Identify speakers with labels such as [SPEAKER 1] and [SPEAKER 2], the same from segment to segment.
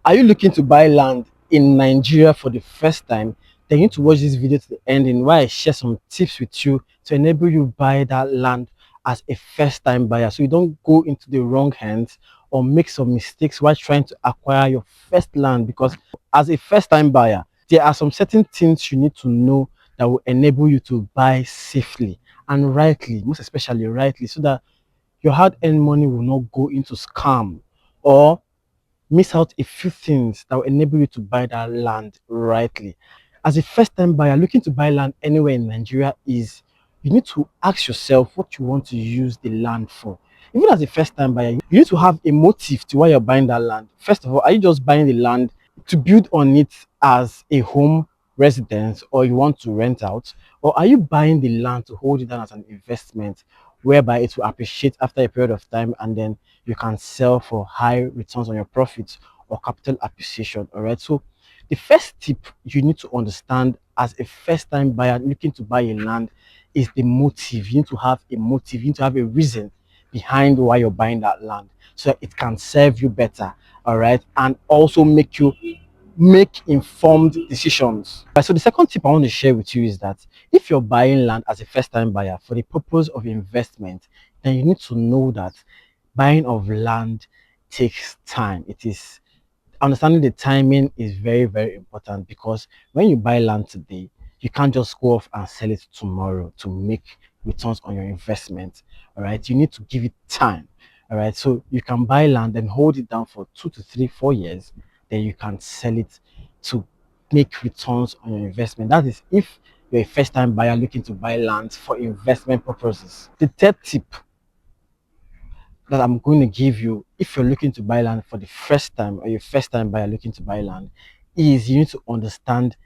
[SPEAKER 1] Are you looking to buy land in Nigeria for the first time? Then you need to watch this video to the end, in where I share some tips with you to enable you buy that land as a first time buyer, so you don't go into the wrong hands or make some mistakes while trying to acquire your first land. Because as a first time buyer, there are some certain things you need to know that will enable you to buy safely and rightly, most especially rightly, so that your hard-earned money will not go into scam or miss out a few things that will enable you to buy that land rightly. As a first-time buyer looking to buy land anywhere in Nigeria, is you need to ask yourself what you want to use the land for. Even as a first-time buyer, you need to have a motive to why you're buying that land. First of all, are you just buying the land to build on it as a home residence, or you want to rent out? Or are you buying the land to hold it down as an investment whereby it will appreciate after a period of time, and then you can sell for high returns on your profits or capital appreciation? All right, so the first tip you need to understand as a first time buyer looking to buy a land is the motive. You need to have a motive, you need to have a reason behind why you're buying that land, so that it can serve you better, all right, and also make you make informed decisions. Right, so the second tip I want to share with you is that if you're buying land as a first-time buyer for the purpose of investment, then you need to know that buying of land takes time. It is understanding the timing is very, very important, because when you buy land today, you can't just go off and sell it tomorrow to make returns on your investment. All right, you need to give it time. All right, so you can buy land and hold it down for 2 to 3 4 years, then you can sell it to make returns on your investment. That is if you're a first-time buyer looking to buy land for investment purposes. The third tip that I'm going to give you, if you're looking to buy land for the first time, or you're first time buyer looking to buy land, is you need to understand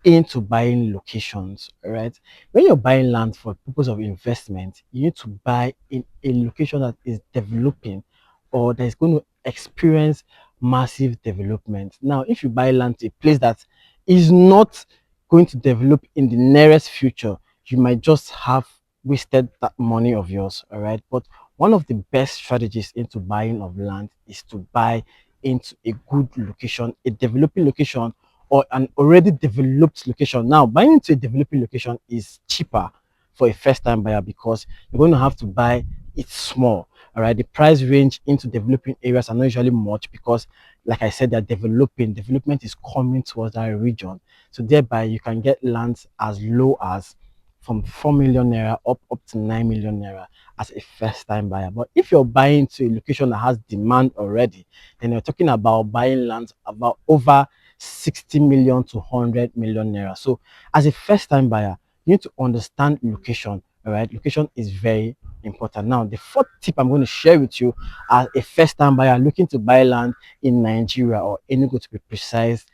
[SPEAKER 1] into buying locations. All right, when you're buying land for purpose of investment, you need to buy in a location that is developing, or that is going to experience massive development. Now, if you buy land to a place that is not going to develop in the nearest future, you might just have wasted that money of yours. All right, but one of the best strategies into buying of land is to buy into a good location, a developing location, or an already developed location. Now, buying into a developing location is cheaper for a first-time buyer, because you're going to have to buy it small. All right, the price range into developing areas are not usually much, because, like I said, they're developing. Development is coming towards that region, so thereby you can get lands as low as from 4 million naira up to 9 million naira as a first time buyer. But if you're buying to a location that has demand already, then you're talking about buying lands about over 60 million to 100 million naira. So as a first time buyer, you need to understand location. All right, location is very important. Now, the fourth tip I'm going to share with you as a first time buyer looking to buy land in Nigeria, or Enugu to be precise,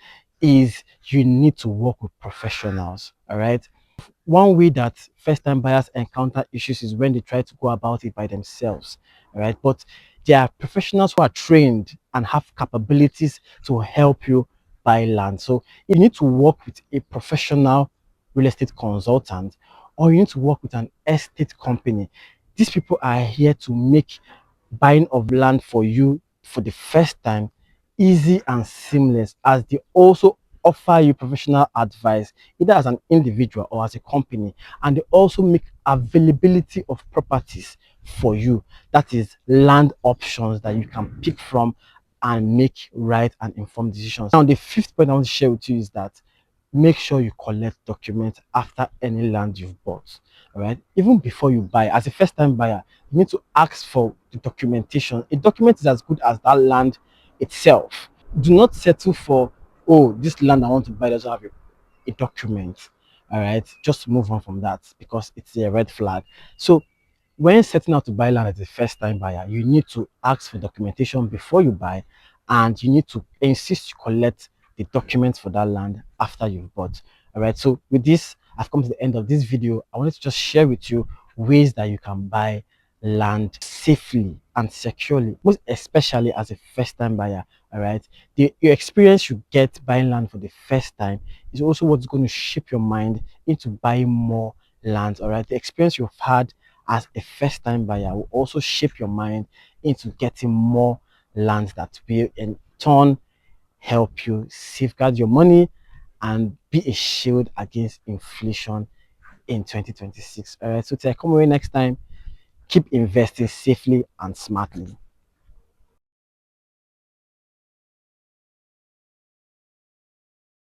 [SPEAKER 1] is you need to work with professionals. All right, one way that first-time buyers encounter issues is when they try to go about it by themselves, right? But there are professionals who are trained and have capabilities to help you buy land. So you need to work with a professional real estate consultant, or you need to work with an estate company. These people are here to make buying of land for you for the first time easy and seamless, as they also offer you professional advice either as an individual or as a company, and they also make availability of properties for you, that is land options that you can pick from and make right and informed decisions. Now, the fifth point I want to share with you is that make sure you collect documents after any land you've bought. All right, even before you buy, as a first time buyer, you need to ask for the documentation. A document is as good as that land itself. Do not settle for, oh, this land I want to buy doesn't have a document. All right, just move on from that, because it's a red flag. So when setting out to buy land as a first time buyer, you need to ask for documentation before you buy, and you need to insist you collect the documents for that land after you've bought. All right, so with this, I've come to the end of this video. I wanted to just share with you ways that you can buy land safely and securely, most especially as a first time buyer. All right, your experience you get buying land for the first time is also what's going to shape your mind into buying more land. All right, the experience you've had as a first time buyer will also shape your mind into getting more lands that will in turn help you safeguard your money and be a shield against inflation in 2026. All right, so till I come away next time, keep investing safely and smartly.